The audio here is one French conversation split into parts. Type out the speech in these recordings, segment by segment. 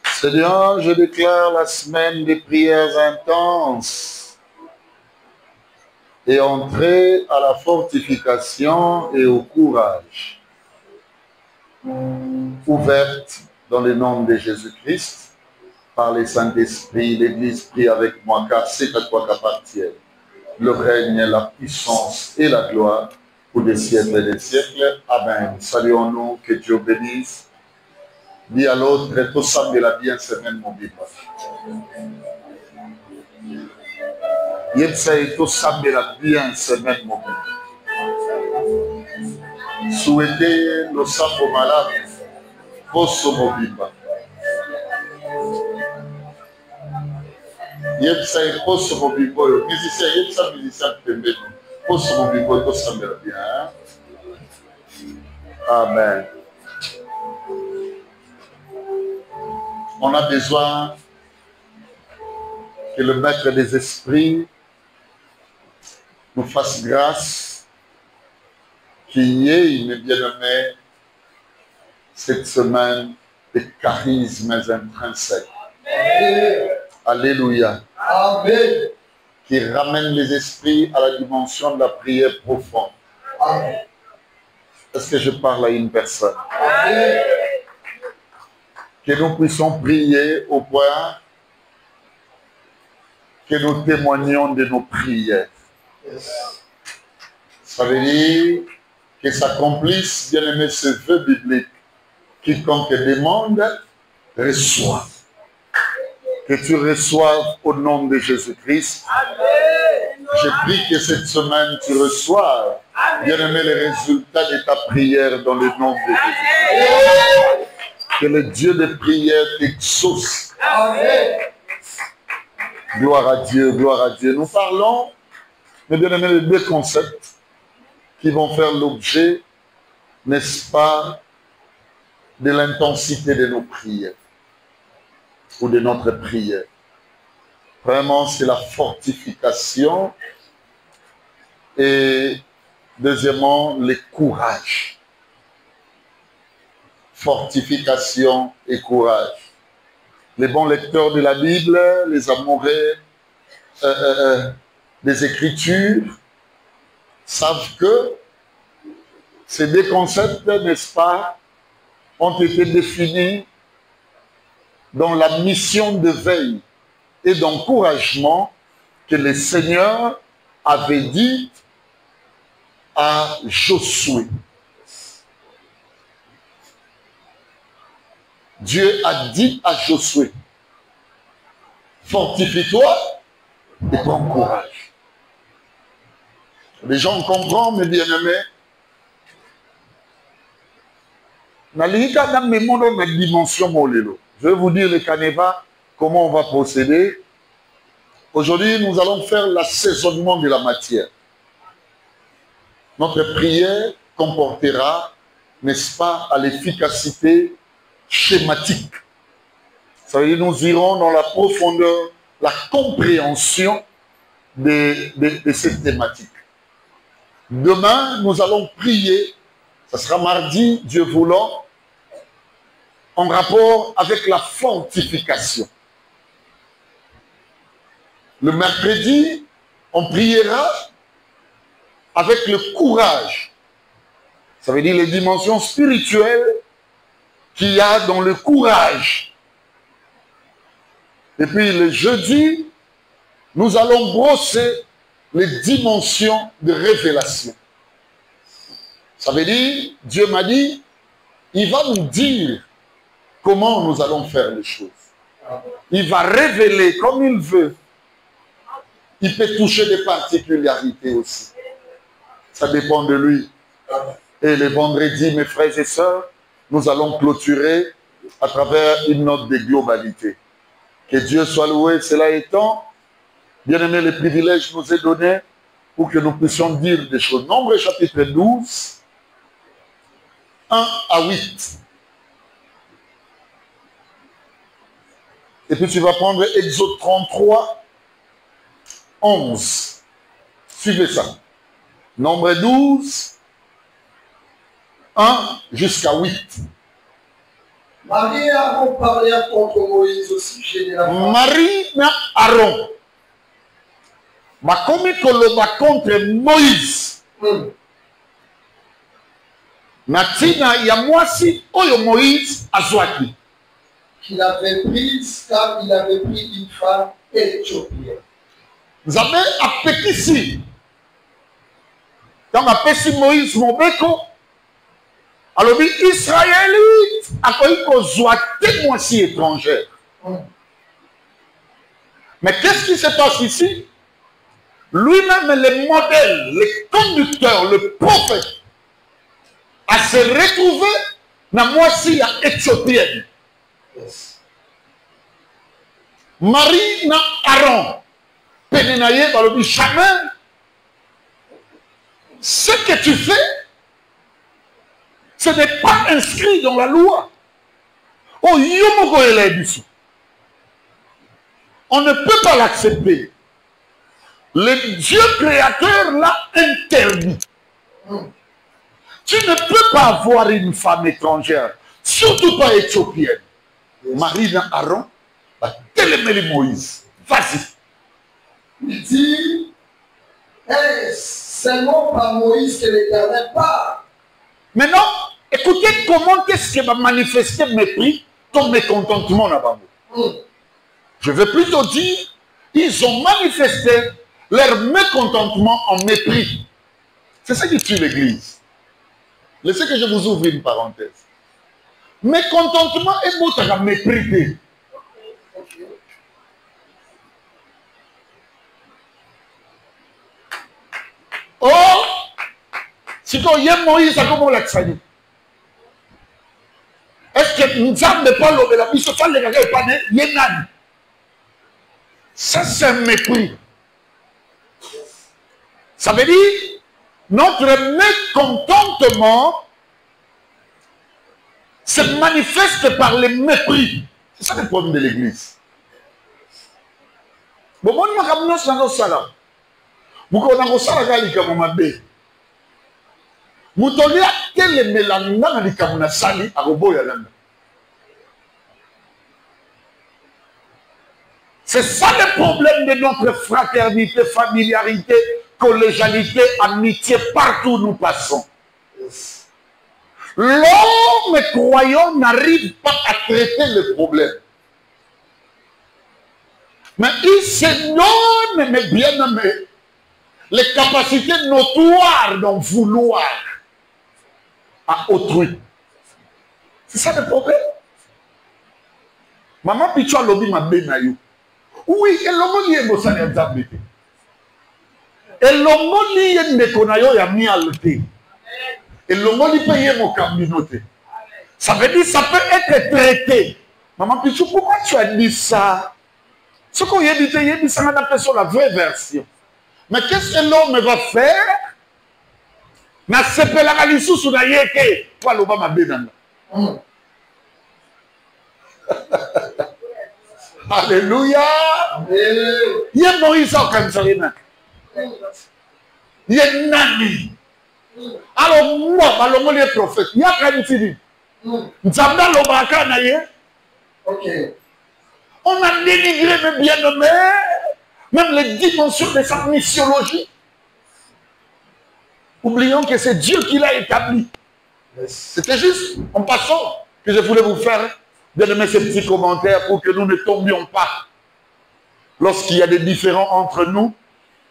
Seigneur, je déclare la semaine des prières intenses et entrer à la fortification et au courage. Ouverte dans le nom de Jésus-Christ, par les Saint-Esprit, l'Église prie avec moi, car c'est à toi qu'appartiennent le règne, la puissance et la gloire pour des siècles et des siècles. Amen. Saluons-nous, que Dieu bénisse. Dis à l'autre, tout ça de la bien semaine, mon Bible. Yepsay, tout ça de la bien semaine, mon Bible. Souhaitez le sang malade, pour mon Bible. Yepsay, pour mon Bible. Musicien, Yepsay, musicien, pour mon Bible, tout ça de la bien. Amen. On a besoin que le Maître des Esprits nous fasse grâce, qu'il y ait une bien-aimée cette semaine des charismes intrinsèques. Amen. Alléluia. Amen. Qui ramène les esprits à la dimension de la prière profonde. Amen. Est-ce que je parle à une personne? Amen. Que nous puissions prier au point que nous témoignions de nos prières. Ça veut dire que s'accomplisse, bien aimé, ce vœu biblique. Quiconque demande, reçoit. Que tu reçoives au nom de Jésus-Christ. Je prie que cette semaine tu reçoives, bien aimé, les résultats de ta prière dans le nom de Jésus. Que le Dieu de prière t'exauce. Gloire à Dieu, gloire à Dieu. Nous parlons, mes bien-aimés, de deux concepts qui vont faire l'objet, n'est-ce pas, de l'intensité de nos prières ou de notre prière. Vraiment, c'est la fortification et deuxièmement, le courage. Fortification et courage. Les bons lecteurs de la Bible, les amoureux des Écritures, savent que ces deux concepts, n'est-ce pas, ont été définis dans la mission de veille et d'encouragement que le Seigneur avait dit à Josué. Dieu a dit à Josué, fortifie-toi et prends courage. Les gens comprennent, mes bien-aimés. Je vais vous dire le canevas, comment on va procéder. Aujourd'hui, nous allons faire l'assaisonnement de la matière. Notre prière comportera, n'est-ce pas, à l'efficacité schématique. Ça veut dire que nous irons dans la profondeur, la compréhension de cette thématique. Demain, nous allons prier, ça sera mardi, Dieu voulant, en rapport avec la fortification. Le mercredi, on priera avec le courage. Ça veut dire les dimensions spirituelles qu'il y a dans le courage. Et puis le jeudi, nous allons brosser les dimensions de révélation. Ça veut dire, Dieu m'a dit, il va nous dire comment nous allons faire les choses. Il va révéler comme il veut. Il peut toucher des particularités aussi. Ça dépend de lui. Et les vendredis, mes frères et sœurs, nous allons clôturer à travers une note de globalité. Que Dieu soit loué. Cela étant, bien aimé, le privilège nous est donné pour que nous puissions dire des choses. Nombre chapitre 12, 1 à 8. Et puis tu vas prendre Exode 33, 11. Suivez ça. Nombre 12, 1 jusqu'à 8. Marie et Aaron parlèrent contre Moïse au sujet de la femme. Marie na Aaron. Bakomi koloba contre Moïse. Natina ya mwasi oyo Moïse azwaki. Qu'il avait prise car il avait pris une femme éthiopienne. Vous avez apekisi. Quand apesi Moïse mobeko, alors Israélite a connu qu'on soit témoin étrangère. Mais qu'est-ce qui se passe ici? Lui-même, le modèle, le conducteur, le prophète, a se retrouvé dans la moitié éthiopienne. Yes. Marie na Aaron, Pénénaïe, dans le chemin, ce que tu fais, ce n'est pas inscrit dans la loi. Oh, on ne peut pas l'accepter. Le Dieu créateur l'a interdit. Tu ne peux pas avoir une femme étrangère, surtout pas éthiopienne. Marie na Aaron, télémeli Moïse. Vas-y. Il dit, c'est non par Moïse que l'Éternel parle. Maintenant, écoutez comment est-ce que va manifester mépris, ton mécontentement là-bas. Je veux plutôt dire, ils ont manifesté leur mécontentement en mépris. C'est ça qui tue l'Église. Laissez que je vous ouvre une parenthèse. Mécontentement est beau à mépris. Oh, si tu as Moïse, ça comment l'accès? Est-ce que nous n'avons pas l'eau de la vie? Ce sont les gars qui pas de ça, c'est un mépris. Ça veut dire, notre mécontentement se manifeste par le mépris. C'est ça le problème de l'Église. Bon, moi, je vais vous dire ça. Vous connaissez ça, vous avez quel mélangement de Kamuna Sali à Roboyalanda. C'est ça le problème de notre fraternité, familiarité, collégialité, amitié, partout où nous passons. L'homme croyant n'arrive pas à traiter le problème. Mais il se donne, mes bien-aimés, les capacités notoires d'en vouloir à autrui. C'est ça le problème. Maman Pichou Lobi m'a bénaïou. Oui, et l'homme est beau, ça n'est pas bien. Et l'homme est méconayo ya mialité. Et l'homme est payé mon communauté. Ça veut dire ça peut être traité. Maman Pichou, pourquoi tu as dit ça? Ce qu'on a dit, ça m'a appelé sur la vraie version. Mais qu'est-ce que l'homme va faire? Na sepela kalisu suna yeke kwa loba bénana. Alléluia. Il y a Moïse au Kansalina. Il y a Nani. Alors moi, malongo les prophètes, il y a Kanitini. Nzamda lobaka na ye. Ok. On a dénigré mes bien-aimés, même les dimensions de sa missiologie. Oublions que c'est Dieu qui l'a établi. C'était juste en passant que je voulais vous faire bien-aimer ces petits commentaires pour que nous ne tombions pas. Lorsqu'il y a des différends entre nous,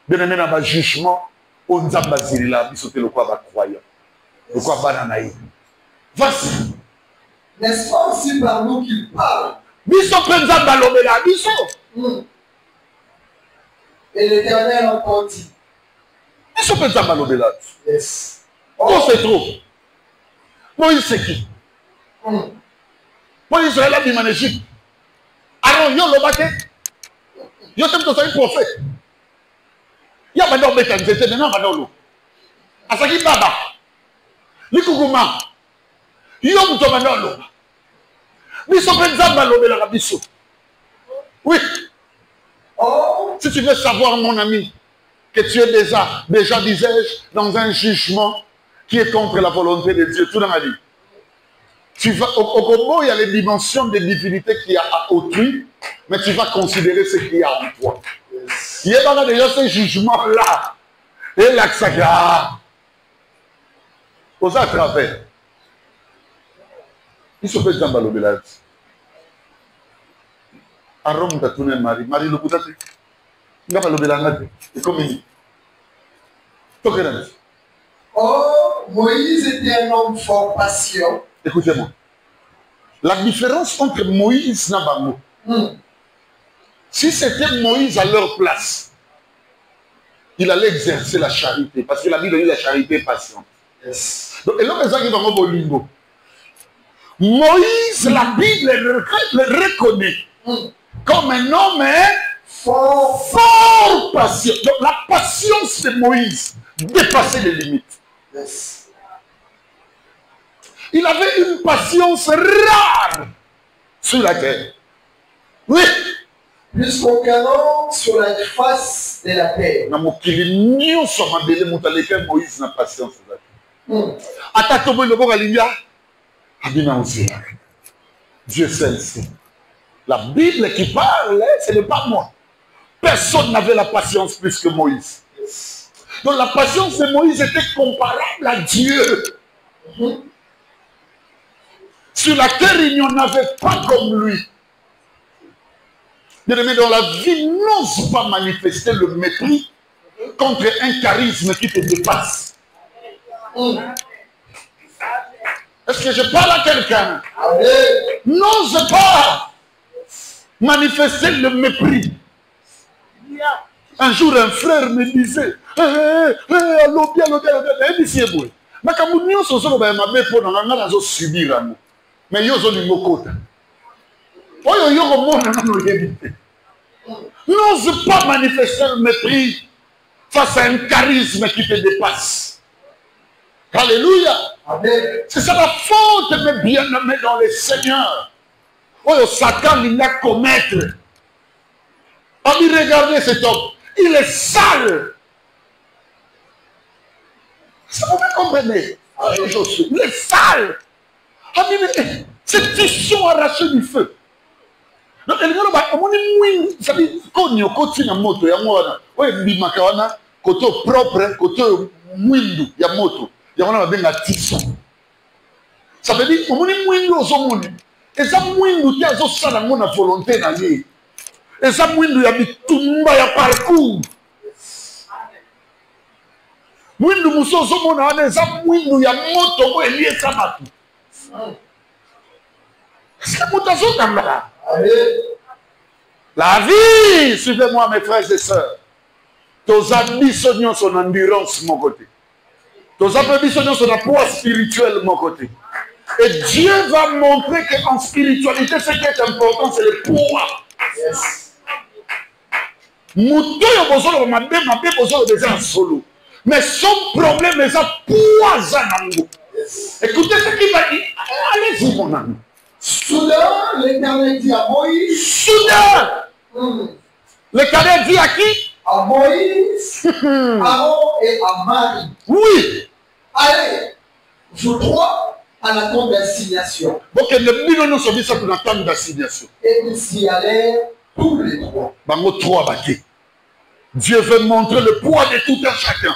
bien-aimer dans le jugement, on nous a basé là, il sautait le quoi va croyant. Le quoi va nanaï. Vas-y. N'est-ce pas aussi par nous qu'il parle? Biso penza balobela, biso. Et l'Éternel encore dit. Biso penza balobela. Yes. Oh, c'est trop. Moïse c'est qui? Moïse Israël a dit en Égypte. Aaron, yo lobate. Yo t'aime que tu sois un prophète. Yo maintenant bêta, c'était maintenant maintenant. Asaki baba. Likuguma. Yo muto maintenant. Biso penza balobela biso. Oui. Oh. Si tu veux savoir, mon ami, que tu es déjà disais-je, dans un jugement qui est contre la volonté de Dieu, tout dans la vie. Tu vas, au Congo, il y a les dimensions de divinité qu'il y a à autrui, mais tu vas considérer ce qu'il y a en toi. Il y a déjà ce jugement-là. Et là, ça y a. Aux à travers. Il se fait dans le village. À Rome, tu as tourné Marie. Marie, le bout il va le village. Et comme il dit. Oh, Moïse était un homme fort patient. Écoutez-moi. La différence entre Moïse et Nabango, si c'était Moïse à leur place, il allait exercer la charité. Parce que la Bible dit la charité est patiente. Yes. Donc, et là, les gens qui vont au limbo. Moïse, la Bible le reconnaît comme un homme fort patient. Donc, la patience de Moïse dépassait les limites. Yes. Il avait une patience rare sur la terre. Oui. Plus qu'aucun homme sur la face de la terre. Moïse n'a patience. Dieu sait. La Bible qui parle, ce n'est pas moi. Personne n'avait la patience plus que Moïse. Donc la patience de Moïse était comparable à Dieu. Sur la terre, il n'y en avait pas comme lui. Bien-aimé, dans la vie, n'ose pas manifester le mépris contre un charisme qui te dépasse. Est-ce que je parle à quelqu'un? N'ose pas manifester le mépris. Un jour, un frère me disait, mais n'ose pas manifester le mépris face à un charisme qui te dépasse. Alléluia. C'est ça la faute, mes bien-aimés dans le Seigneur. Oh, Satan, il a commettre. Regardez cet homme. Il est sale. Ça vous comprenez? Il est sale. C'est tissu arraché du feu. Donc, il y a des côté propre, côté mwindu ya moto. Il y a un tissu. Ça veut dire que et ça mwindu qui a la volonté d'aller. Et ça mwindu ya bitumba ya parcours. Mwindu musoso mona wana ça mwindu ya moto ko elié sabatu. C'est mutation kamera. La vie, suivez-moi mes frères et sœurs. Tos ambitions son endurance mon côté. Tos ambitions son poids spirituel mon côté. Et Dieu va montrer qu'en spiritualité, ce qui est important, c'est le poids. Mouto yo bozolo mabe bozolo déjà solo. Mais son problème est ça poids zanango. Écoutez ce qu'il va dire. Allez-y mon ami. Soudain, l'Éternel dit à Moïse. Soudain. L'Éternel dit à qui? À Moïse, Aaron et à Marie. Oui. Allez, vous trois à la tente d'assignation. Donc le milieu nous sommes sur la tente d'assignation. Et ils s'y allèrent tous les trois. Bango trois baquets. Dieu veut montrer le poids de tout un chacun.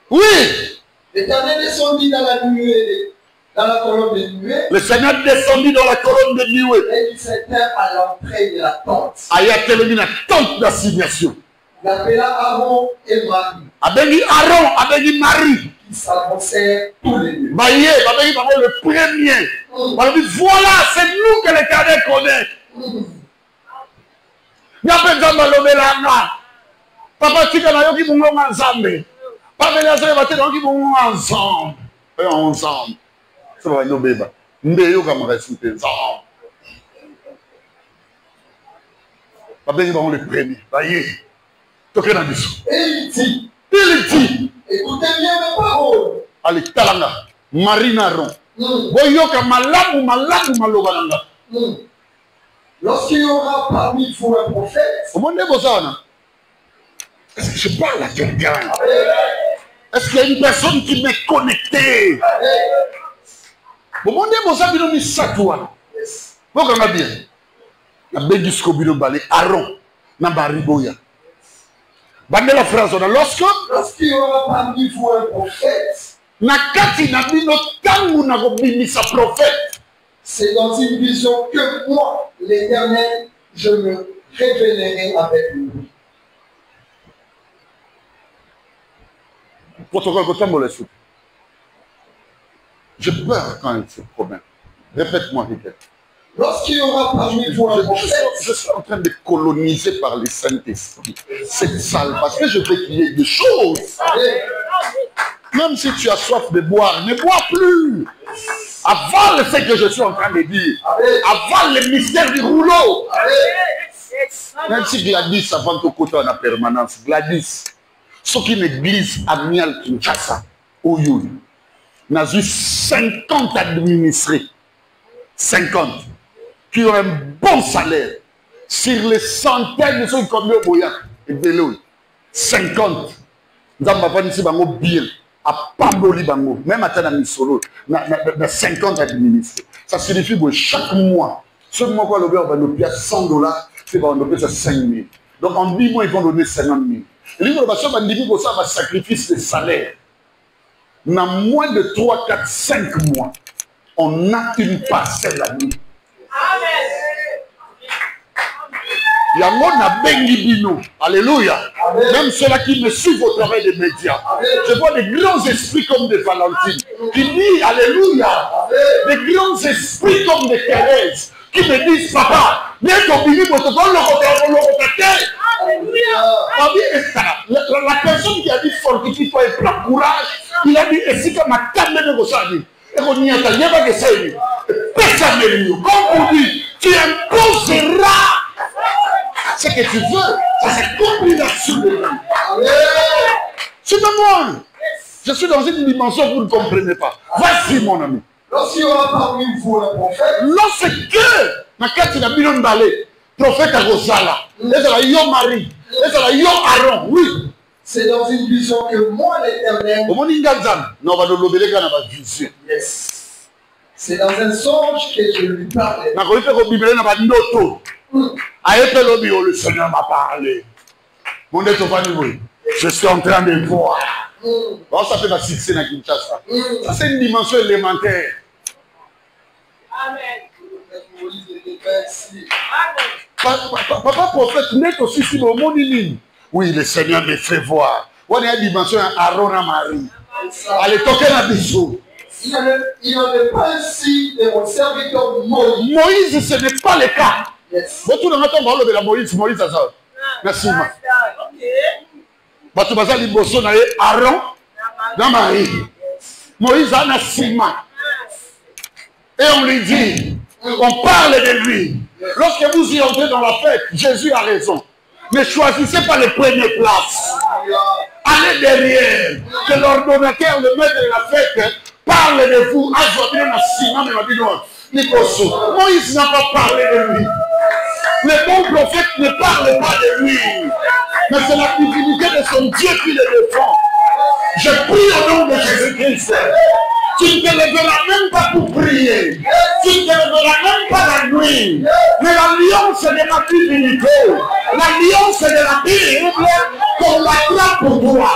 Oui. L'Éternel descendit dans la nuée. Dans la colonne de nuée. Le Seigneur descendit dans la colonne de nuée. Et il s'éteint à l'entrée de la tente. Aya terminé la tente d'assignation. Il appela Aaron et Marie. Abeni Aaron, abeni Marie. Qui s'avancèrent tous les deux. Baye, babeni le premier. Voilà, c'est nous que l'Éternel connaît. Nyapé nzamba lobelanga. Papa tika na yoki mungo nzambe. Papa na sere baté yoki mungo ensemble. Ensemble. Ça va nous bébé. Mbeyo comme réciter ensemble. Papa ils vont le premier. Baye. Toké na biso. Et il dit. Écoutez bien mes paroles. Allez talanga. Marina ron. Boyoka malamu malobananga. Lorsqu'il y aura parmi vous un prophète. Est-ce que je parle à quelqu'un? Est-ce qu'il y a une personne qui m'est connectée? Bon, on a bien mis ça, toi. Bon, on a bien. La bégisco bino balé, Aaron, Nambariboya. Bande la phrase, lorsqu'il y aura parmi vous un prophète, Nakati Nabino Tangu Nagobini sa prophète. C'est dans une vision que moi, l'Éternel, je me révélerai avec lui. Protocole, j'ai peur quand il se promène. Répète-moi, Riquet. Lorsqu'il y aura parmi vous un prophète, je suis en train de coloniser par le Saint-Esprit cette salle parce que je veux qu'il y ait des choses. Même si tu as soif de boire, ne bois plus. Avale ce que je suis en train de dire. Avale le mystère du rouleau. Même si Gladys avant ton côté en permanence, Gladys, ce qui est l'église Amial Kinshasa, Oyoy, n'a eu 50 administrés, 50, qui ont un bon salaire. Sur les centaines de ceux qui ont eu et Béloy, 50. Nous avons ici bien. À Pamboli Bango, même à Tanamisolo, na 50 administrés. Ça signifie que chaque mois, ce mois quoi l'objet va nous payer $100, c'est va nous payer 5 000. Donc en 10 mois, ils vont donner 50 000. Et l'innovation va dire que ça va sacrifice de salaire. Dans moins de 3, 4, 5 mois, on a une parcelle à nous. Amen. Yango na bengi bino. Alléluia. Amen. Même ceux-là qui me suivent au travers des médias. Amen. Je vois des grands esprits comme des Valentines qui disent Alléluia. Amen. Des grands esprits comme des Thérèse qui me disent Papa, la personne qui a dit fortifie-toi et prends courage, il a dit et si comme ma table de Gosani, et on n'y a pas que ça. Personne ne dit, comme on dit, tu imposeras ce que tu veux. Ça c'est combination de vie. C'est de moi. Je suis dans une dimension que vous ne comprenez pas. Vas-y mon ami. Lorsqu'il y aura parmi vous un prophète, lorsque Nakati na bino balé, prophète à Gosala, les ala yo Marie, les ala yo Aaron, oui. C'est dans une vision que moi l'Éternel. Yes. C'est dans un songe que je lui parlais. Le Seigneur m'a parlé. Je suis en train de voir. Ça fait la succès dans Kinshasa. Ça c'est une dimension élémentaire. Amen. Papa prophète, n'est aussi si le monde est. Oui, le Seigneur me fait voir. On a une dimension Aaron à Marie. Allez, toquer la bisou. Il n'y en a pas ainsi de mon serviteur Moïse. Moïse, ce n'est pas le cas. Yes. Tout le monde parle de la Moïse, ça sort. Merci. Tu vas aller Aaron dans Marie. Moïse a Nassima. Et on lui dit, on parle de lui. Lorsque vous y entrez dans la fête, Jésus a raison. Ne choisissez pas les premières places. Allez derrière. Que l'ordonnateur, le maître de la fête, parle de vous. Moïse n'a pas parlé de lui. Le bon prophète ne parle pas de lui. Mais c'est la divinité de son Dieu qui le défend. Je prie au nom de Jésus-Christ. Tu ne te lèveras même pas pour prier. Tu ne te lèveras même pas la nuit. Mais l'alliance de la divinité, l'alliance de la Bible, qu'on la croit pour toi,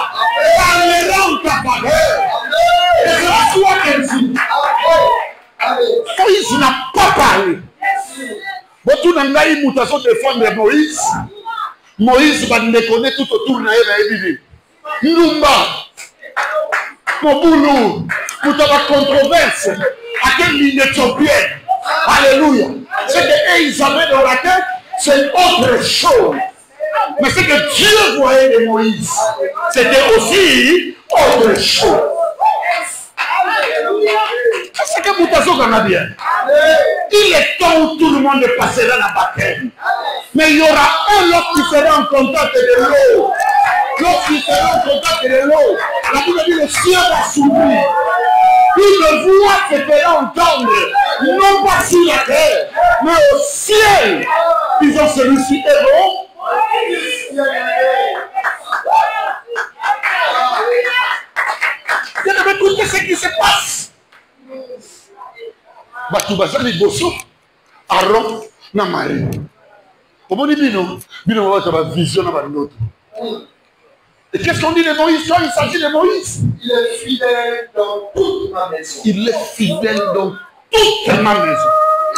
parlera en ta faveur. Et c'est la foi qu'elle dit. Moïse n'a pas parlé. Beaucoup d'entre eux, mutation de défendre Moïse. Moïse va nous connaître tout autour de la vie. Numba. Moboulou, pour la controverse, à quelle ligne éthiopienne. Alléluia. Ce que ils avaient dans la tête, c'est autre chose. Mais ce que Dieu voyait de Moïse, c'était aussi autre chose. C'est que Moutazo en a bien. Il est temps où tout le monde passera la baptême. Mais il y aura un autre qui sera en contact de l'eau. Lorsqu'il sera en contact de l'eau, la Bible dit le ciel va s'ouvrir. Une voix se fera entendre, non pas sur la terre, mais au ciel. Disons celui-ci est bon. Vous devez écouter ce qui se passe. baza liboso Aaron na Marie. Comment dit bino? Bino va avoir vision na bandoto. Et qu'est-ce qu'on dit de Moïse? Il s'agit de Moïse. Il est fidèle dans toute ma maison. Il est fidèle dans toute ma maison.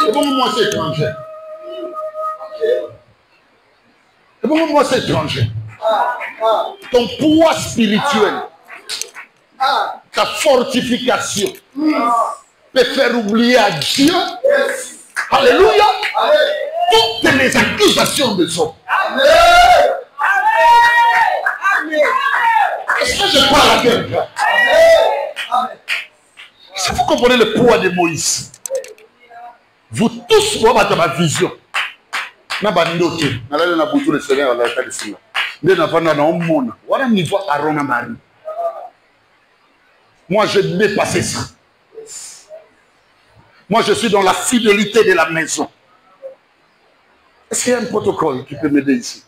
Et bon, moi c'est étranger. Et bon, moi c'est étranger. Ton poids spirituel, ta fortification peut faire oublier à Dieu. Alléluia. Toutes les accusations de son. Est-ce que je parle à quelqu'un? Si vous comprenez le poids de Moïse, vous tous, vous avez ma vision. Na bandote, na lale na butu le Seigneur la kadisina. Nde na vanda na omona. Wana niveau Aaron na Marie. Moi j'ai dépassé ça. Moi je suis dans la fidélité de la maison. Est-ce qu'il y a un protocole qui peut m'aider ici?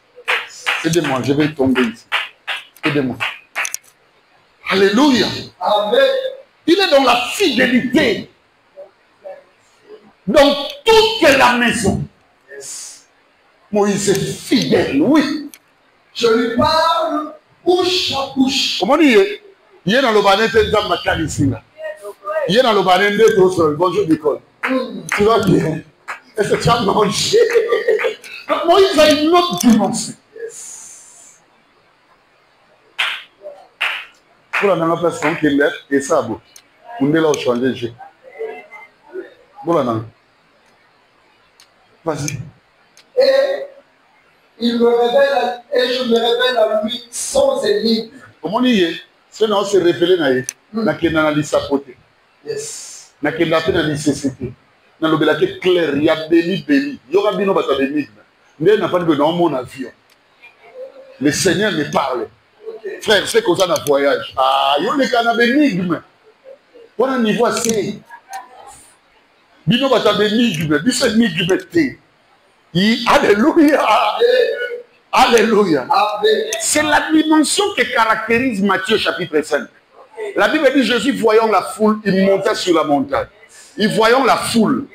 Aidez-moi, je vais tomber ici. Aidez-moi. Alléluia. Amen. Il est dans la fidélité. Dans toute la maison. Moïse est fidèle, oui. Je lui parle bouche à bouche. Comment dire? Il est dans le banin de Zambakal ici. Il est dans le banin de Tosol. Bonjour, Nicole. Tu vas bien? Est-ce que tu as mangé? Donc, Moïse a une autre dimension. Pour la dernière personne qui est et ça, bon. On est là au changer. Bon, vas-y. Et il me révèle, et je me révèle à lui sans énigme. Comment dire? C'est non, c'est révélé naïe. N'a qu'une analyse sapoté. Yes. N'a qu'une analyse nécessité. N'a l'obéla que clair, il y a béni. Il y aura bien notre énigme. Mais n'a pas de dans mon avion. Le Seigneur me parle. Frère, c'est qu'on a un voyage. Ah, il y a un énigme. On a un niveau assez. Bino bata bénigme, bis énigme. Alléluia. Alléluia. C'est la dimension qui caractérise Matthieu chapitre 5. La Bible dit Jésus voyant la foule, il montait sur la montagne. Il voyant la foule.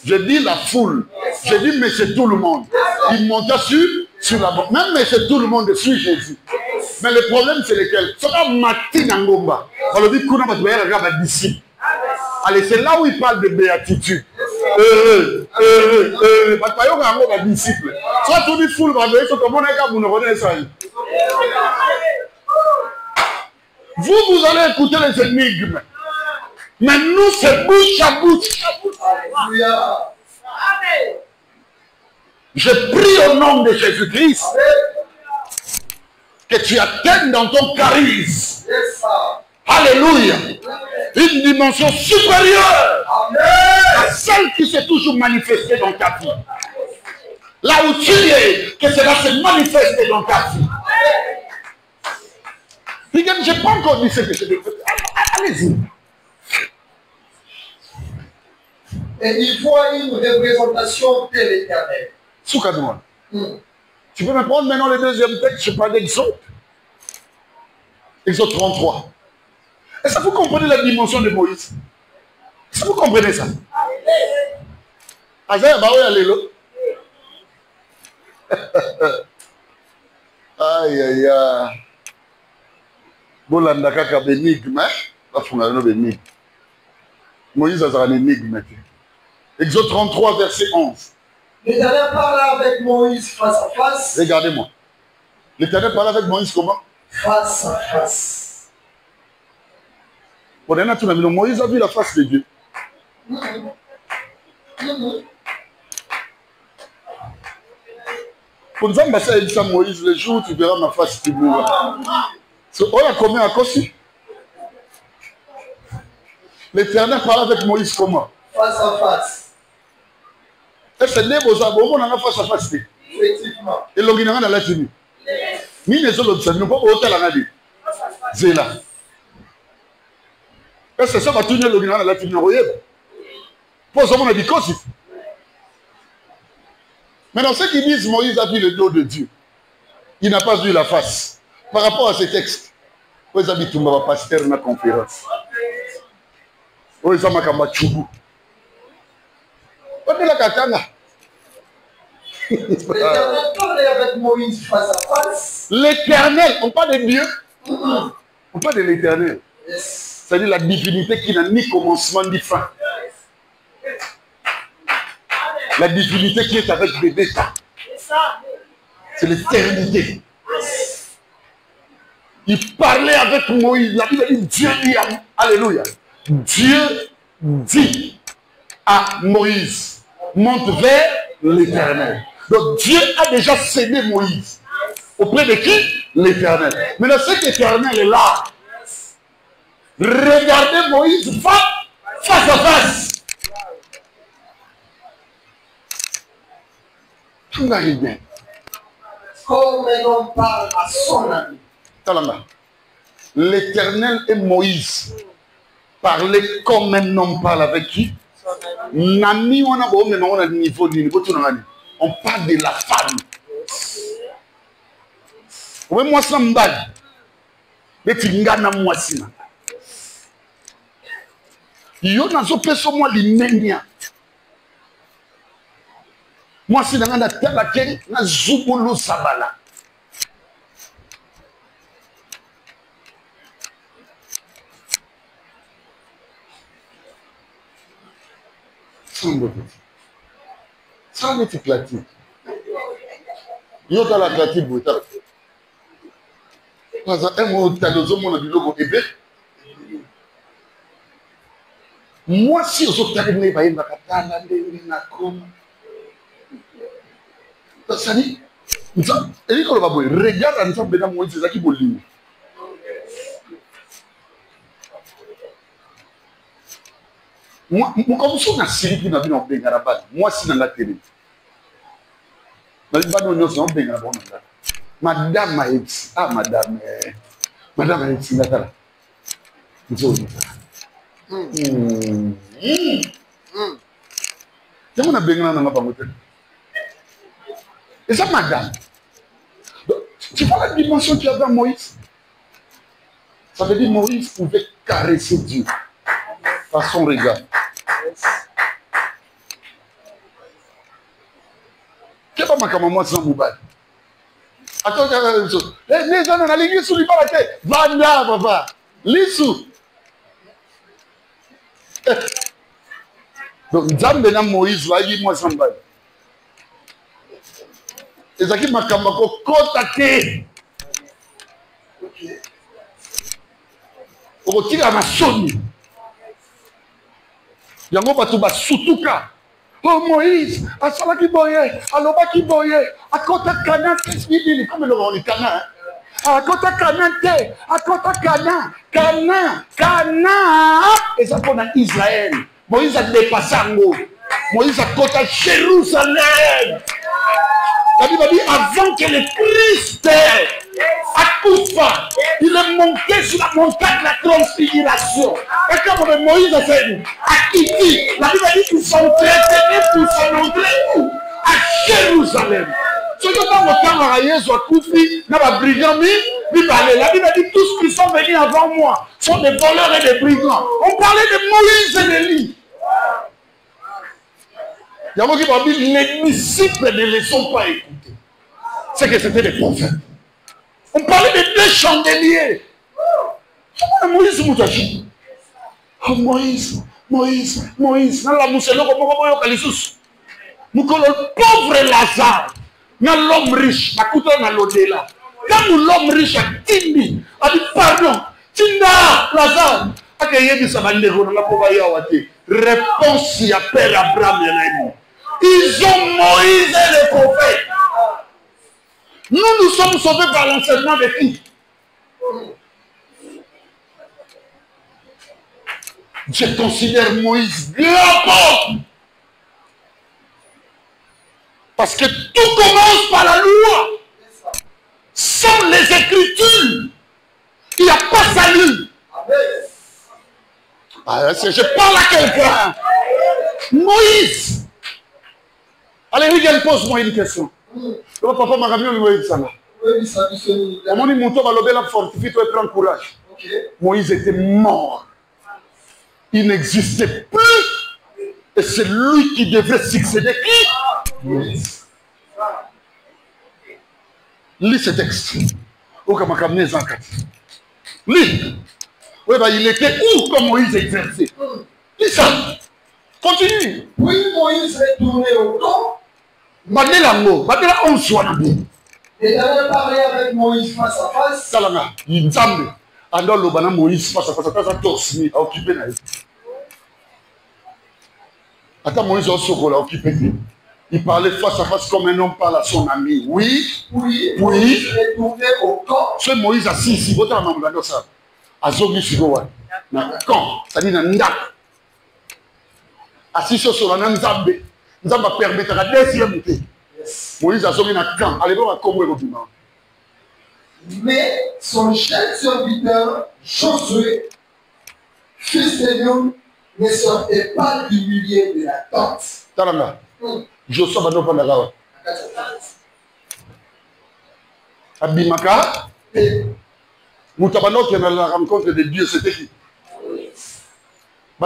Je dis la foule. Je dis mais c'est tout le monde. Il montait sur la montagne. Même mais c'est tout le monde suit Jésus. Mais le problème c'est lequel? C'est pas Martin Angomba. On le dit qu'on a des disciples. Allez, c'est là où il parle de béatitude. Parce qu'il y a un disciple. Soit tout dit foule, vous allez écouter les énigmes. Mais nous, c'est bouche à bouche. Je prie au nom de Jésus-Christ que tu atteignes dans ton charisme. Alléluia. Une dimension supérieure à celle qui s'est toujours manifestée dans ta vie. Là où tu es, que cela se manifeste dans ta vie. Regarde, je n'ai pas encore dit ce que je veux faire. Allez-y. Et il voit une représentation de l'Éternel. Soukadouan. Tu peux me prendre maintenant le deuxième texte, je parle d'Exode. Exode 33. Est-ce que vous comprenez la dimension de Moïse? Est-ce que vous comprenez ça? Aïe, aïe, aïe. Bolanda kaka bénigme, bénigme. Moïse a un énigme. Exode 33, verset 11. L'Éternel parla avec Moïse face à face. Regardez-moi. L'Éternel parla avec Moïse comment? Face à face. Moïse a vu la face de Dieu. Pour nous ambassadeurs, il dit ça Moïse, le jour où tu verras ma face, tu mourras. On a combien à Kossi? L'Éternel parle avec Moïse comment? Face à face. Est-ce que les abonnés ont face à face? Effectivement. Et l'origine dans la tenue. Ni les autres, nous ne pouvons pas ôter la nadi. C'est là. Est-ce que ça va tourner l'origine dans la tenue? Pour ça, on a dit Kossi. Maintenant, ceux qui disent Moïse a vu le dos de Dieu, il n'a pas vu la face. Par rapport à ces textes, vous avez dit que va pasteur dans la conférence. Vous avez dit que L'Éternel parlait avec Moïse face à face. L'éternel, on parle de Dieu. On parle de l'éternel. C'est-à-dire la divinité qui n'a ni commencement ni fin. La divinité qui est avec bébé. C'est l'éternité. Il parlait avec Moïse. La Bible dit Dieu dit, alléluia. Dieu dit à Moïse, monte vers l'éternel. Donc Dieu a déjà cédé Moïse. Auprès de qui? L'éternel. Maintenant, cet éternel est là. Regardez Moïse face à face. Tout n'arrive bien. Comme un homme parle à son ami. L'éternel et Moïse parlaient comme un homme parle avec qui? Nami, on a niveau. On parle de la femme. Oui, moi, ça me bat. Mais tu n'as moi, si. Yo n'a pas personne moi l'immédiat. Moi, si dans la terre, la terre, na zubulu sabala. Ça n'est pas éclaté. Yo dans la clatique, vous êtes. Parce que un mot, tu as deux hommes, on a dit le mot ébé. Moi, si aux autres arrivent, ils vont ça dit, regarde en train de Moïse, c'est ça qui bolit. Moi, comme ça, on a Syrie qui n'a vu en Bengarabad. Moi, si dans la télé. Madame Haïti. Ah, madame Haïti, Natala. On a besoin d'un peu. Et ça, madame. Tu vois la dimension qu'il y a dans Moïse? Ça veut dire Moïse pouvait caresser Dieu par son regard. Qu'est-ce que ma maman sans Moubad? Attends, il y a la même chose. Les gens, on a l'église sous l'hyper la tête. Vanda, papa. Lissou. Donc, Zambena Moïse, va y moi sans bail. Et ça qui m'a kamako contacté. Au retour à ma sonne. Yango Batouba Soutouka. Oh Moïse, à Sala qui boyait, à Loba qui boyait, à Kota Kanan, qu'est-ce qu'il dit? Comme le roi Kanan. À Kota Kanan, à Kota Kanan, Kanan. Et ça qu'on a Israël. Moïse a dépassé en haut. Moïse a Kota Jérusalem. La Bible dit avant que le Christ accouche, il est monté sur la montagne de la transfiguration. Et comme Moïse a fait à Kiti, la Bible dit qu'ils sont traités pour se montrer où? À Jérusalem. Ce que dans le temps, la Jésus a couché, dans la brigand, la Bible dit tous qui sont venus avant moi sont des voleurs et des brigands. On parlait de Moïse et d'Élie. Il y a qui vont dire les disciples ne les sont pas écoutés. C'est que c'était des prophètes. On parlait de deux chandeliers. Moïse Moutachi. Oh Moïse. Dans la mousselo, nous le pauvre Lazare. Dans l'homme riche, à côté de l'au-delà. Quand l'homme riche a Timbi, a dit pardon. Tinda, Lazare. Réponse, il y a Père Abraham et ils ont Moïse et les prophètes. Nous sommes sauvés par l'enseignement de qui? Je considère Moïse grand. Parce que tout commence par la loi. Sans les Écritures, il n'y a pas salut. Je parle à quelqu'un. Moïse. Allez, regarde, pose-moi une question. Papa m'a ramené au Moïse. Comment dit mon tour va lever la fortifie, toi prends courage. Moïse était mort. Il n'existait plus. Et c'est lui qui devrait succéder qui? Moïse. Lis ce texte. Lis. Oui, bah, il était où quand Moïse exerçait? Lis ça. Continue. Oui, Moïse retournait au camp. Badelango. Badela on soit là. L'Éternel parlait avec Moïse face à face. Salama. Nzambe. Alors le bana Moïse face à face. Face à torsi. A occupé na. Attends, Moïse a occupé. Il parlait face à face comme un homme parle à son ami. Oui. Oui. Moïse retournait au camp. Ce Moïse assis ici. Votre maman vous a ça. Azogi Sigowa. Na camp. C'est-à-dire na ndak. Assis sur la Nzambe. Nzambe permettre la deuxième été. Moïse a zogi na camp. Allez voir comment il va. Mais son jeune serviteur, Josué, fils de Nun, ne sortait pas du milieu de la tente. Talanga. Josué va nous prendre là. Abimaka. Moutabano qui est dans la rencontre de Dieu, c'était qui?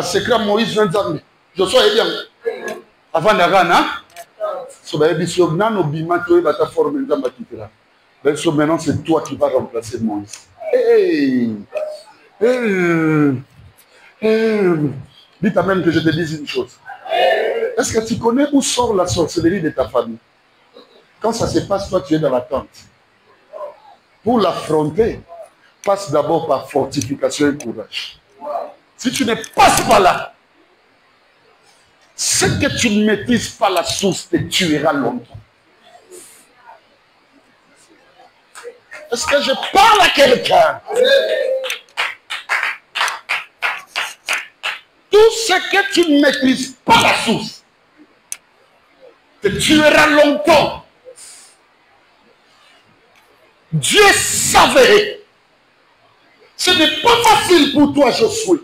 C'est que Moïse Nzambe. Josué est bien. Avant d'Arana, so ba ebiso nano bima to ba ta forme Nzambe kitela. Ben so maintenant c'est toi qui vas remplacer Moïse. Dis ta même que je te dise une chose. Est-ce que tu connais où sort la sorcellerie de ta famille? Quand ça se passe, toi tu es dans la tente. Pour l'affronter, passe d'abord par fortification et courage. Si tu ne passes pas là, ce que tu ne maîtrises pas la source te tuera longtemps. Est-ce que je parle à quelqu'un? Tout ce que tu ne maîtrises pas la source te tuera longtemps. Dieu savait. Ce n'est pas facile pour toi, Josué.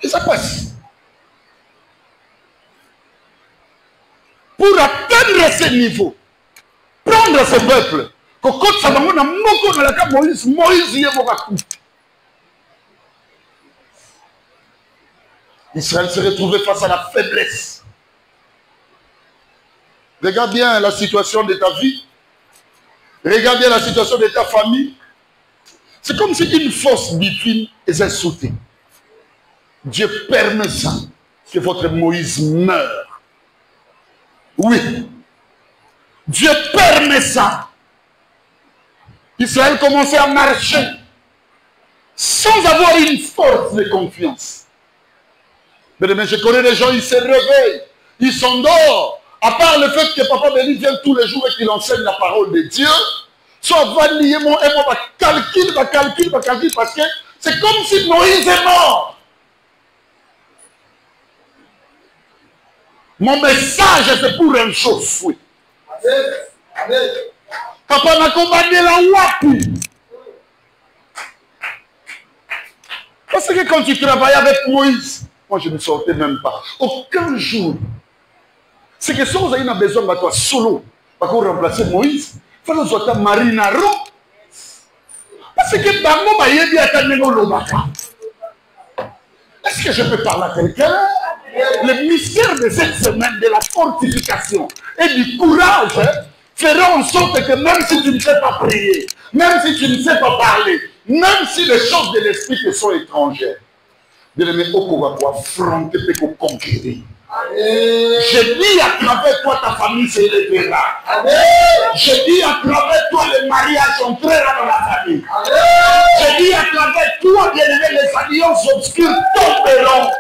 Et ça passe. Pour atteindre ce niveau, prendre ce peuple, Israël se retrouvait face à la faiblesse. Regarde bien la situation de ta vie. Regarde bien la situation de ta famille. C'est comme si une force divine est sautée. Dieu permet ça, que votre Moïse meure. Oui. Dieu permet ça. Israël commençait à marcher sans avoir une force de confiance. Mais je connais des gens, ils se réveillent, ils s'endorment. À part le fait que Papa Béni vient tous les jours et qu'il enseigne la parole de Dieu, soit va nier mon et moi, calcul, parce que c'est comme si Moïse est mort. Mon message, c'est pour une chose, oui. Amen. Papa n'a commandé la wapi. Parce que quand tu travaillais avec Moïse, moi je ne sortais même pas. Aucun jour. C'est que si vous avez besoin de toi solo, pour remplacer Moïse, il faut que vous soyez marinaro. Parce que dans mon baillet, il y a un lobaka. Est-ce que je peux parler à quelqu'un? Le mystère de cette semaine de la fortification et du courage fera en sorte que même si tu ne sais pas prier, même si tu ne sais pas parler, même si les choses de l'esprit te sont étrangères, de les mettre au pouvoir pour affronter et pour conquérir. Je dis à travers toi, ta famille se lèvera. Je dis à travers toi, le mariage entrera dans la famille. Je dis à travers toi, bien-aimé, les alliances obscures tomberont.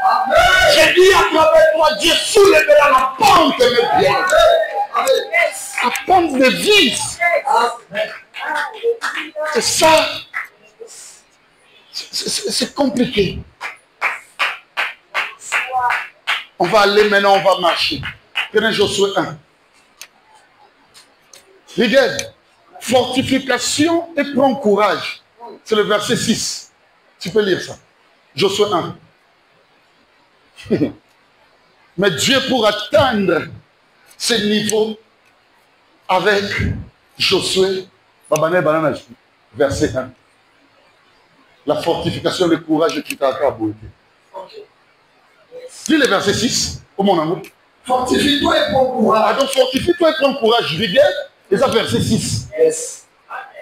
Je dis à travers toi, Dieu soulèvera la pente de bien. La pente de vie. C'est ça. C'est compliqué. On va aller maintenant, on va marcher. Prenez Josué 1. Regarde. Fortification et prends courage. C'est le verset 6. Tu peux lire ça. Josué 1. Mais Dieu, pour atteindre ce niveau avec Josué, verset 1. La fortification, le courage qui t'a accompagné. Lis le verset 6. Comment on a dit? Fortifie-toi et prends courage. Ah, donc fortifie-toi et prends courage. Regarde, et ça verset 6. Yes.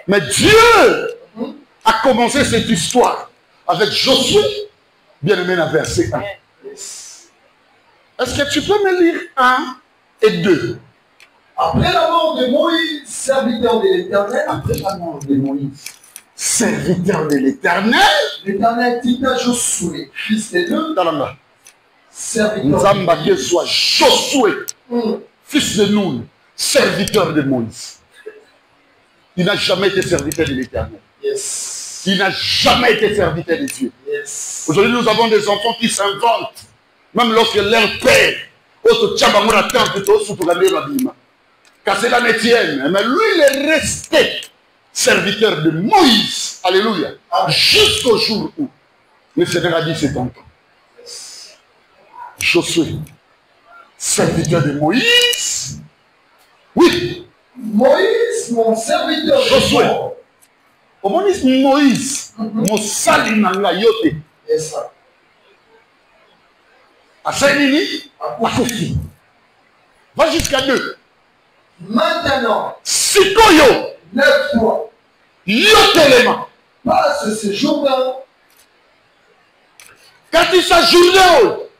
Mais Dieu a commencé cette histoire avec Josué, bien aimé dans verset 1. Yes. Est-ce que tu peux me lire 1 et 2? Après la mort de Moïse, serviteur de l'Éternel, Après la mort de Moïse, serviteur de l'Éternel, l'Éternel dit à Josué, fils de Nun, Talanga. serviteur Nzamba Dieu soit Josué, fils de Nun, serviteur de Moïse. Il n'a jamais été serviteur de l'Éternel. Yes. Il n'a jamais été serviteur de Dieu. Yes. Aujourd'hui, nous avons des enfants qui s'inventent, même lorsque leur père, car c'est la métienne. Mais lui, il est resté serviteur de Moïse. Alléluia. Jusqu'au jour où le Seigneur a dit c'est ton temps. Josué, serviteur de Moïse. Oui. Moïse, mon serviteur. Josué. Comment dit Moïse? Mon salinanga yote. Yes, sir. Asenini, Akofi. Va jusqu'à 2. Maintenant, Sikoyo, lève-toi, yotelema. passe ce jour-là, Quand il s'ajoute,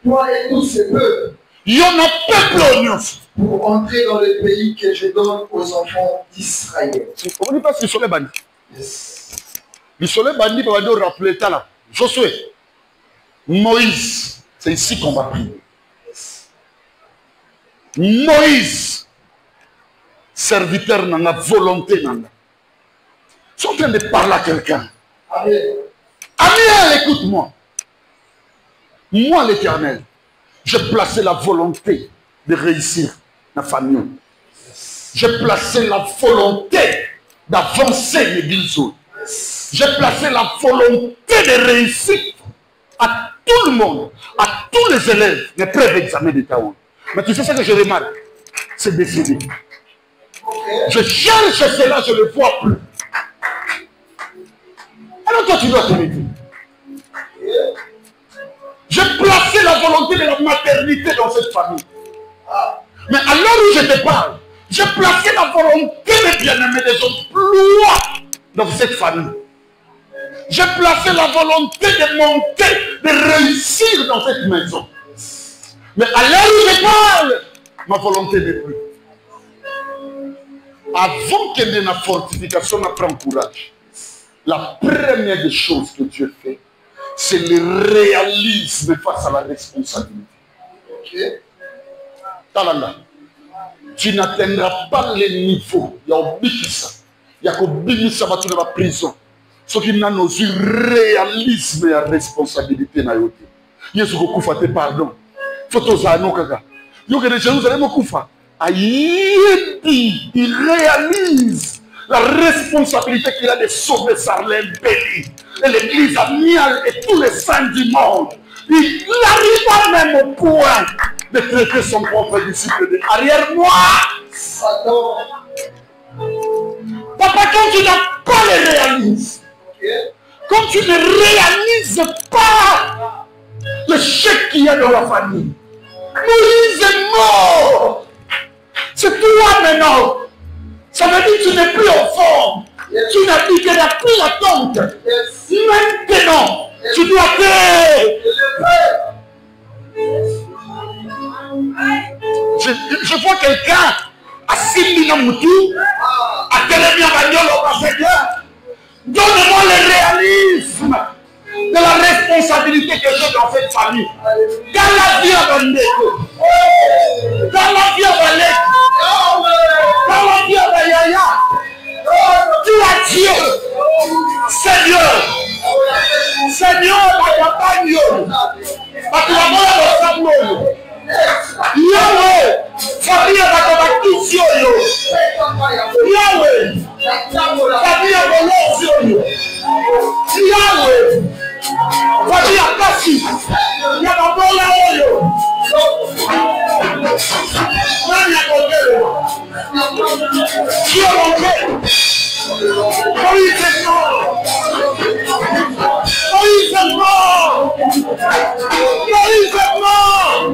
toi et tous ces peuples, il y en a peuple oignon. pour entrer dans le pays que je donne aux enfants d'Israël. On ne dit pas que le soleil bandit. Yes. Le soleil bandit va nous rappeler ça là. Josué, Moïse, c'est ici qu'on va prier. Yes. Moïse, serviteur dans la volonté. Ils sont en train de parler à quelqu'un. Amen. Amiel, écoute-moi. Moi, l'Éternel, j'ai placé la volonté de réussir la famille. J'ai placé la volonté d'avancer l'église. J'ai placé la volonté de réussir à tout le monde, à tous les élèves, les preuves d'examen de Taon. Mais tu sais ce que je remarque? C'est décidé. Je cherche cela, je ne le vois plus. Alors toi, tu dois te méditer. J'ai placé la volonté de la maternité dans cette famille. Mais à l'heure où je te parle, j'ai placé la volonté des bien-aimés des emplois dans cette famille. J'ai placé la volonté de monter, de réussir dans cette maison. Mais à l'heure où je parle, ma volonté n'est plus. Avant qu'il y ait une fortification, on prend courage. La première des choses que Dieu fait, c'est le réalisme face à la responsabilité. Ok. Talanga, tu n'atteindras pas les niveaux. Il y a Obikisa, il y a Obikisa va dans la prison. Ce qui n'a nos réalisme et la responsabilité. Il y a ce que vous faites, pardon. Photos à nous, kaka. Il y a des gens qui ont fait. Il réalise la responsabilité qu'il a de sauver Sarlem Béni et l'église amiale et tous les saints du monde. Il arrive même au point de traiter son propre disciple de arrière-moi. Satan. Papa, quand tu n'as pas le réalisme, quand tu ne réalises pas le chèque qu'il y a dans la famille, Moïse est mort. C'est toi maintenant. Ça veut dire que tu n'es plus en forme. Tu n'habiteras plus la tente. Maintenant, tu dois faire. Je vois quelqu'un assis dans Moutou, à Télémia Bagnol au Seigneur. Donne-moi le réalisme de la responsabilité que j'ai dans cette famille. Dans la vie à Bandeko, dans la vie à Balek, dans la vie à Bayaya, tu as Dieu, Seigneur, Seigneur, la campagne, parce que la mort est au Samuel. Yahweh, famille à la campagne, Yahweh, famille à Bolon, Yahweh, famille à Kassi, Yamabola Oyo, Mania Kogelo, Yahweh, Moïse est mort, Moïse est mort, Moïse est mort.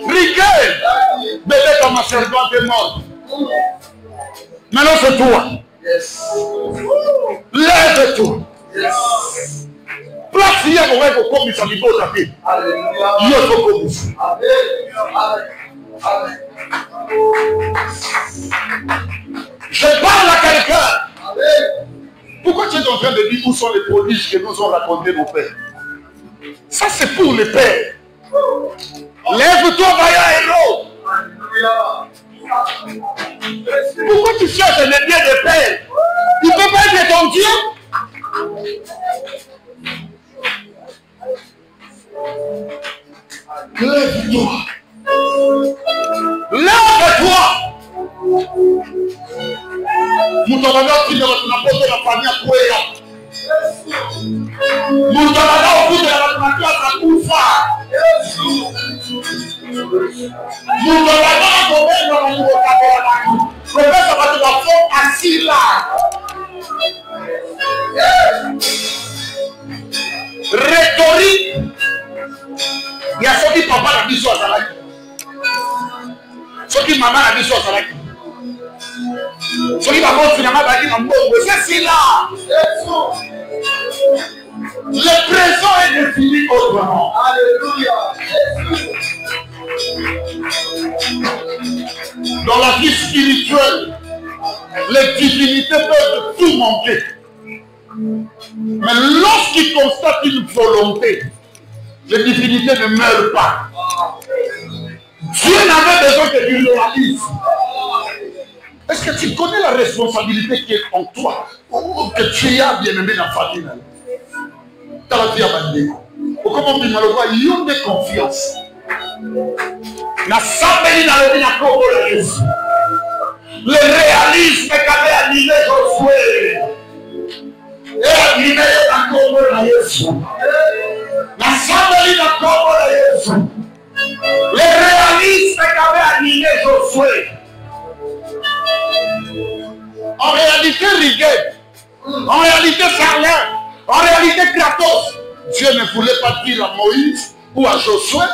Rigueur. Bébé comme ma servante est morte. Maintenant c'est toi. Lève-toi. Place hier pour être comme ça dit au tapis. Yo faut comme ça. Je parle à quelqu'un. Pourquoi tu es en train de dire où sont les prodiges que nous ont racontés nos pères? Ça c'est pour les pères. Lève-toi, vaillant héros. Pourquoi tu cherches le bien des pères? Il ne peut pas être ton Dieu. Lève-toi. Lève-toi. Mutabana qui ne va pas la famille à Kouéa. Mutabana au bout de la classe à Koufa. Mutabana au bout de la le père ça va te faire assis là. Rhétorique. Il y a ceux qui papa l'a dit sur la salade. Ceux qui maman l'a dit sur la salade. Ceux qui maman finalement l'a dit dans le monde. C'est si là. Le présent est défini autrement. Alléluia. Dans la vie spirituelle, les divinités peuvent tout manquer. Mais lorsqu'ils constatent une volonté, les divinités ne meurent pas. Dieu n'avait besoin que tu le réalises. Est-ce que tu connais la responsabilité qui est en toi, que tu as bien aimé la famille? Dans la vie abandonnée. Comment tu m'as il y a de confiance. Le réalisme qu'avait animé Josué et animé la Congo de Jésus. Le réalisme qu'avait animé Josué. En réalité, rigueur. En réalité, Sarlin. En réalité, Kratos. Dieu ne voulait pas dire à Moïse ou à Josué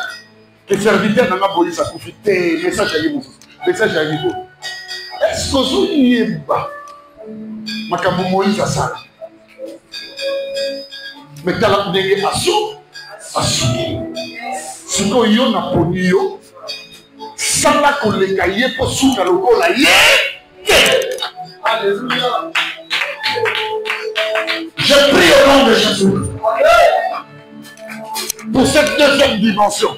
que le serviteur n'a pas Moïse à profiter. Message à Yémou. Message à Yémou. Est-ce que vous y êtes bas? Makambo Moïse à ça. Mais tu as la dégué à sou. Si vous y en a pour nous, ça va qu'on les cahiers pour souffrir le col à Alléluia. Je prie au nom de Jésus pour cette deuxième dimension.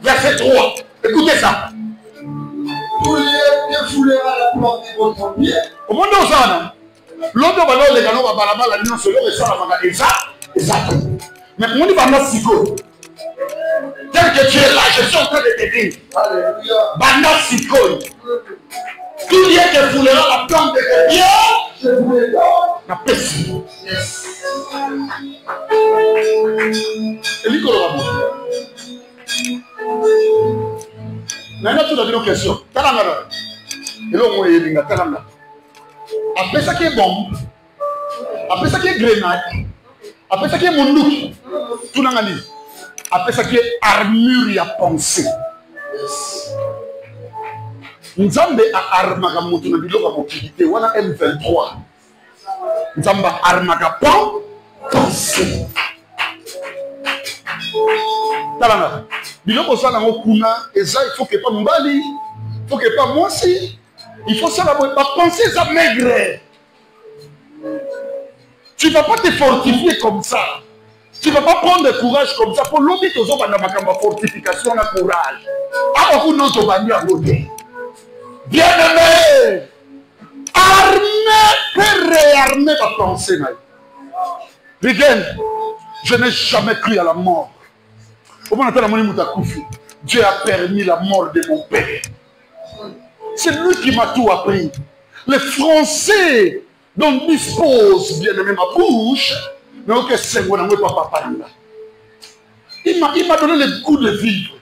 Verset 3. Écoutez ça. Vous défoulera la plante de votre pied. Au monde où ça, l'autre va les canaux va balama la nuit selon les ça exact. Mais on dit va Siko. Tel que tu es là, je suis en train de te dire. Alléluia. Banda Siko. Tout lien que foulera la plante de tes pieds, je vous le donne. La peste. Yes. Et lui, maintenant, tu as une question. Talanga. Et là, on est Talanga. Après ça qui est bombe, après ça qui est grenade, après ça qui est mondouk, tout n'a pas. Après ça qui est armure à penser. Nzambe a armaga mutu na biloko mobilité wana M23. Nzamba armaga penser. Talanga. Biloko ça na kuna eza il faut que pas mbali, il faut que pas moi aussi. Il faut ça la penser ça maigre. Tu ne vas pas te fortifier comme ça. Tu ne vas pas prendre le courage comme ça. Pour l'objet aux autres, on a fortification, on a courage. Alors vous n'en avez pas côté. Bien-aimé, armé, réarmé ma pensée. Regarde, je n'ai jamais cru à la mort. Dieu a permis la mort de mon père. C'est lui qui m'a tout appris. Les Français dont dispose bien aimé ma bouche, mais que c'est mon papa. Il m'a donné le goût de vivre.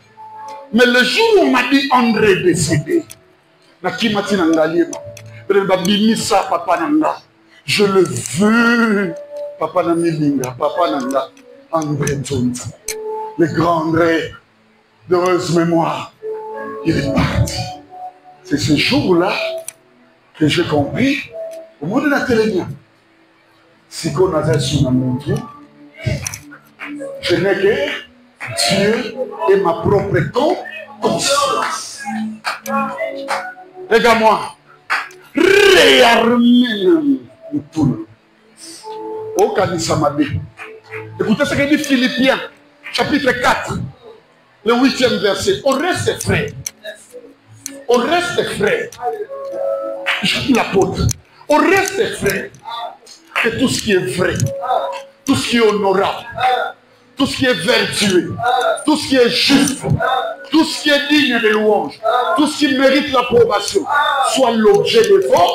Mais le jour où on m'a dit André est décédé, je le veux. Papa Namilinga, Papa Nanga, André Johnson. les grands rêves, d'heureuse mémoire. Il est parti. C'est ce jour-là que j'ai compris, au monde de la télé, si qu'on a sur mon tour, je n'ai que Dieu et ma propre conscience. Regarde-moi. Réarmer tout. Au Kanisamabé. Écoutez ce que dit Philippiens, chapitre 4, le 8e verset. On reste frères. On reste frères. Je dis l'apôtre. On reste frères. Que tout ce qui est vrai, tout ce qui est honorable, tout ce qui est vertueux, tout ce qui est juste, tout ce qui est digne de louange, tout ce qui mérite l'approbation, soit l'objet de vos.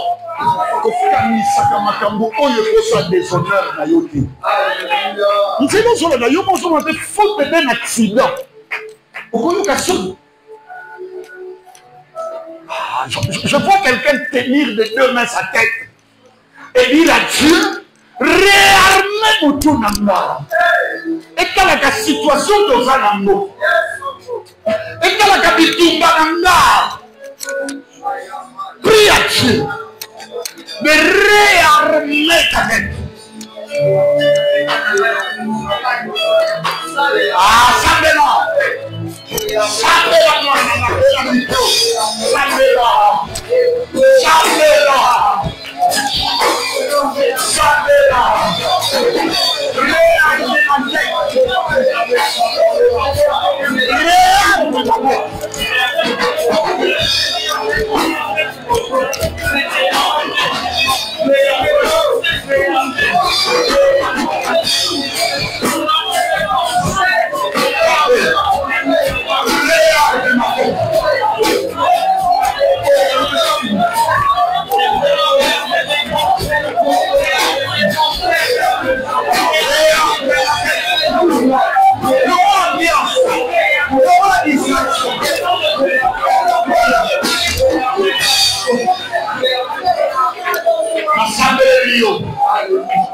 Je vois quelqu'un tenir de deux mains sa tête et dire à Dieu, réarmez tout nanga. Et quand la situation de Zanango, et quand la capitule nanga, prie à Dieu de réarmer ta tête. Ah, ça me l'a. Ça me l'a. Ça me l'a.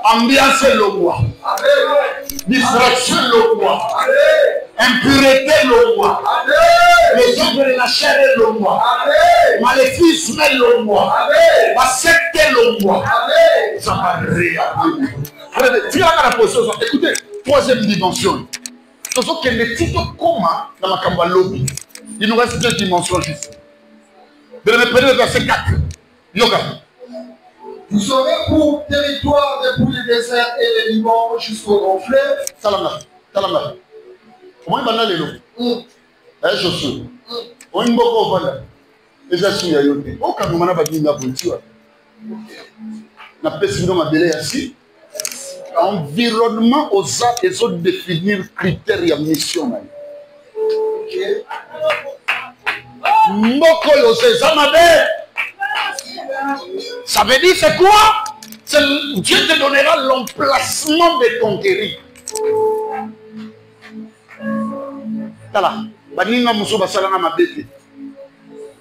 Ambiance le roi, distraction le roi, impureté le roi, les œuvres de la chair le roi, maléfice le roi, la secte le roi. Ça va réarmer. Tu as la position. Écoutez, troisième dimension. Ce sont que les titres communs dans ma camba lobby. Il nous reste deux dimensions juste. De me prendre le verset 4. Yoga. Vous serez pour territoire depuis le désert et le Liban jusqu'au grand fleuve. Salama. Salama. Comment il va aller là? Eh, Josué. On y va au Vala. Et je suis à Yoté. Au cas où on a dit la voiture. On a pessimé ma délai ici. Environnement aux arts et autres définir critères et mission. Mboko Yosé Zamade. Ça veut dire c'est quoi? Dieu te donnera l'emplacement de conquérir. Tala, baninga muso basala na mabete.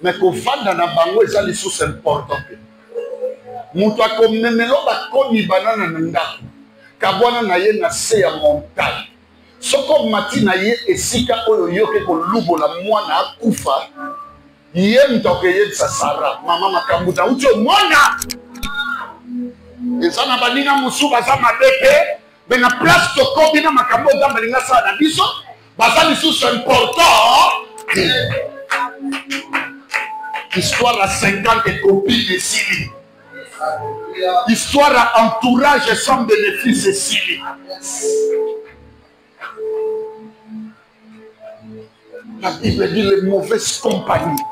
Mais ko fanda na bango ezali sous important. Muto akomemelo bakoni banana na ndako. Kabwana na ye na se ya montagne. Soko mati na ye esika oyo yoke ko lubola mwana akufa. Ye mtoke ye tsasara mama makambuta ucho mwana. Ezana baninga musu baza mabete. Mais na place toko bina makambo da balinga sa na biso. Basali sous important. Histoire à 50 copies de Sili. Histoire à entourage sans bénéfice de Sili. La Bible dit les mauvaises compagnies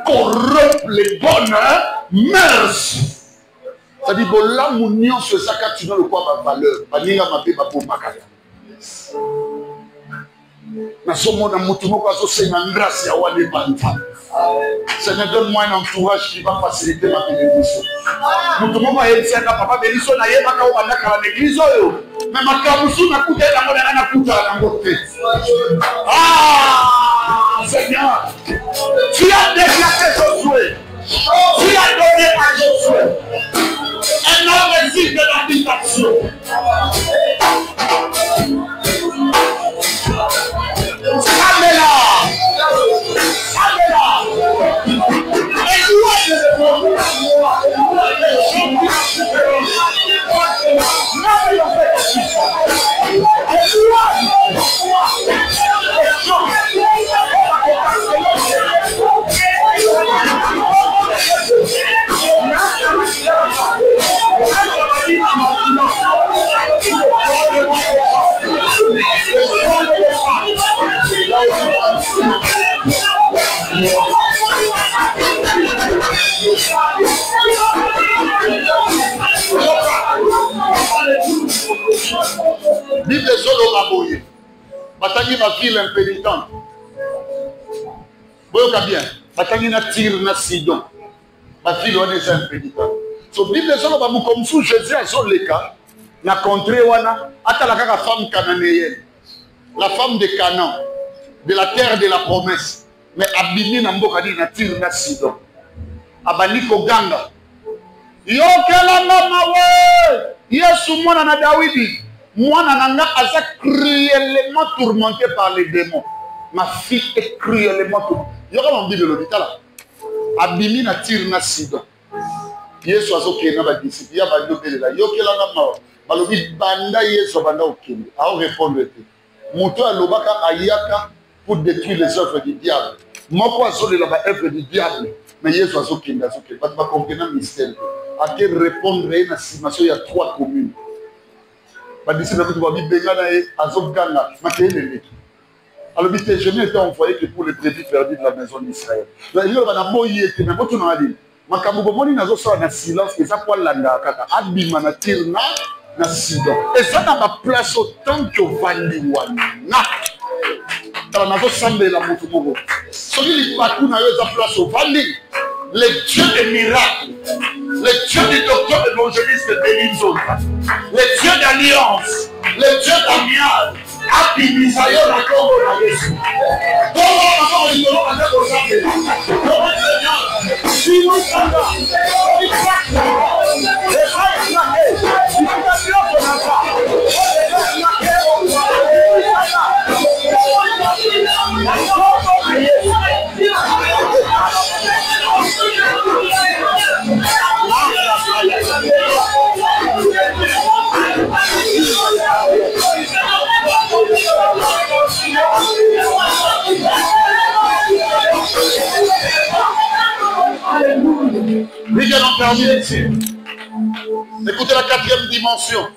corrompent les bonnes mœurs. C'est-à-dire que là, mon union sur ça, quand tu donnes le quoi ma valeur, baninga ma paix, ma pauvre makaya. Na somo na mutumo kwa so c'est une grâce ya wale banta. Ça ne donne moi un entourage qui va faciliter ma bénédiction. Mutumo kwa yeli sanga papa bénédiction na yeba ka obanda kala l'église oyo. Mais ma kamusu na kuta na ngona na kuta na ngote. Ah Seigneur, tu as déclaré Josué. Tu as donné à Josué un homme de l'habitation. ezoloba boye batangi ma ville impénitente boyoka bien batangi na Tyr na Sidon ma ville wana eza impénitente so Bible ezoloba mokomosu Jésus azoleka na contrée wana atala kaka femme cananéenne la femme de Canaan de la terre de la promesse mais abimi na mboka ni na Tyr na Sidon abandi koganga yokelanga mawe Yesu mwana na Dawidi mwana nanga aza cruellement tourmenté par les démons ma fille est cruellement tourmentée yoka mambi de l'hôpital abimi na Tyr na Sidon Yesu azokena ba disciples ya ba yokelela yokelanga mawe balobi banda Yesu banda okende a répondre te moto alobaka ayaka pour détruire les œuvres du diable moko azolela ba œuvre du diable mais Yesu azokende pas ba comprendre mystère à quel répondre na simation il y a 3 communes ba disciples ko ba bibenga na azokanga makele alors je n'ai été envoyé que pour les brebis perdues de la maison d'Israël là il y a na boyi ete mais moto na ali makambo bomoni nazo sala na silence eza kwa landa kaka abima na Tyr na Sidon eza na ba place autant que vandi wana tala nazo sambela moto moko soki lipatu na yo eza place au vandi le Dieu des miracles, le Dieu du docteur évangéliste Belinzo, le Dieu d'alliance, le Dieu d'amial, Abimisayo na Congo na Yesu. Comment on va dire qu'on a besoin comment Seigneur, si nous sommes là, Écoutez la 4e dimension.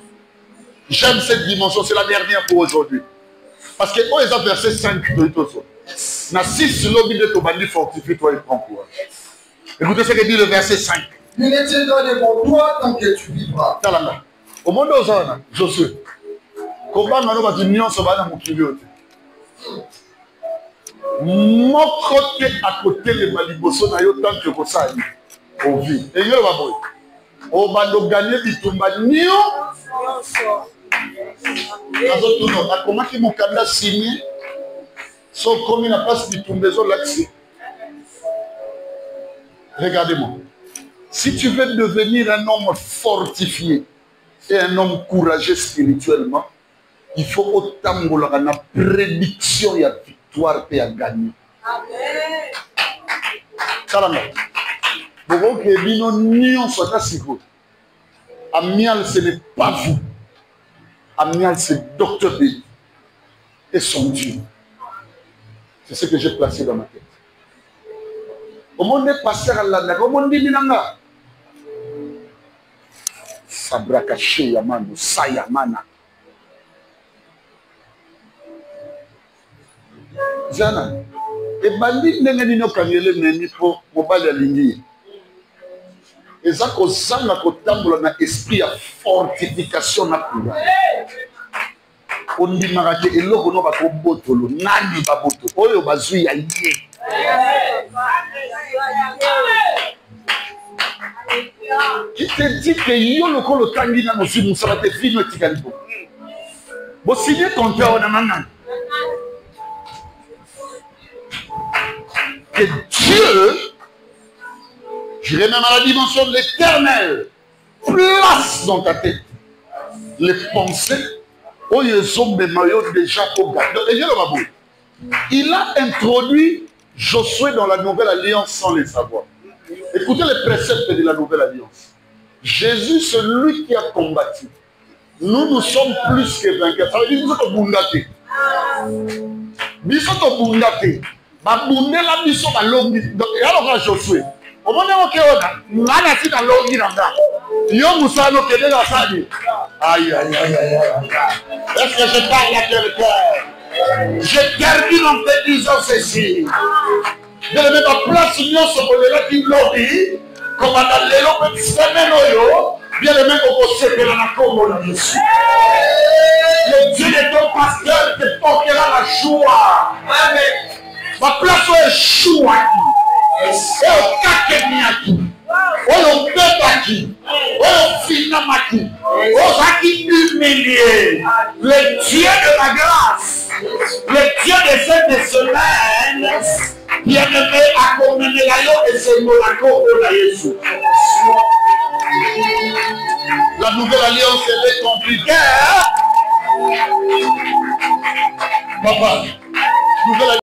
J'aime cette dimension, c'est la dernière pour aujourd'hui. Parce que quand ils ont versé 5 de tout ça, na 6 lobby de Tobandi fortifie toi et prends courage. Écoutez ce que dit le verset 5. Il ne tiendra devant toi tant que tu vivras. Talanga. Au monde où ça, Josué. Comment on va dire non, ça va dans mon kilo. Mon côté à côté de Maliboso n'a eu tant que vous savez. Au vie. Et il va boy. On va nous gagner du tomba nio. Comment qui mon candidat signé? Sauf comme il n'a pas du tombezo là-dessus. Regardez-moi. Si tu veux devenir un homme fortifié et un homme courageux spirituellement, il faut autant que la prédiction et la victoire et à gagner. Amen. Bon, que bino nion soit asiko. Amial, ce n'est pas vous. Amial, c'est Docteur B et son Dieu. C'est ce que j'ai placé dans ma tête. Au monde est passé à la au monde dit minanga. Sabraka Sheyamano, Sayamana. Zana, et bandit n'est ni no kanyele nemi po mobile alingi. Et ça qu'on sent la cotambola na esprit à fortification na kura. On dit marake et l'eau no ba ko botolo nani ba boto. Oyo bazui ya yé. Qui te dit que yo le kolo tangi na no simu ça va te finir tikalipo. Bo signer ton cœur na manan. Que Dieu, j'irai même à la dimension de l'éternel, place dans ta tête les pensées où ils ont des maillots déjà au gars. Il a introduit Josué dans la nouvelle alliance sans le savoir. Écoutez les préceptes de la nouvelle alliance. Jésus, celui qui a combattu. Nous sommes plus que vainqueurs. Ça veut dire que nous sommes bundatés. Nous sommes bundatés. Babundela biso balongi et alors Josué au moment où on a nati na longi nanga yo musano kede la sadi aïe est-ce que je parle à quelqu'un je termine en te disant ceci de la même place nous sommes là qui l'ont dit comme dans l'élo petit semaine oyo Bien aimé, le Dieu de ton pasteur te portera la joie. Ma place est choua. Et au kakemiaki. Oyo bebaki. Oyo finamaki. Osaki humilié. Le Dieu de la grâce. Le Dieu de cette semaine. Bien-aimé, akomenela yo esemolako ola Yesu. La nouvelle alliance, elle est compliquée. Papa, nouvelle alliance.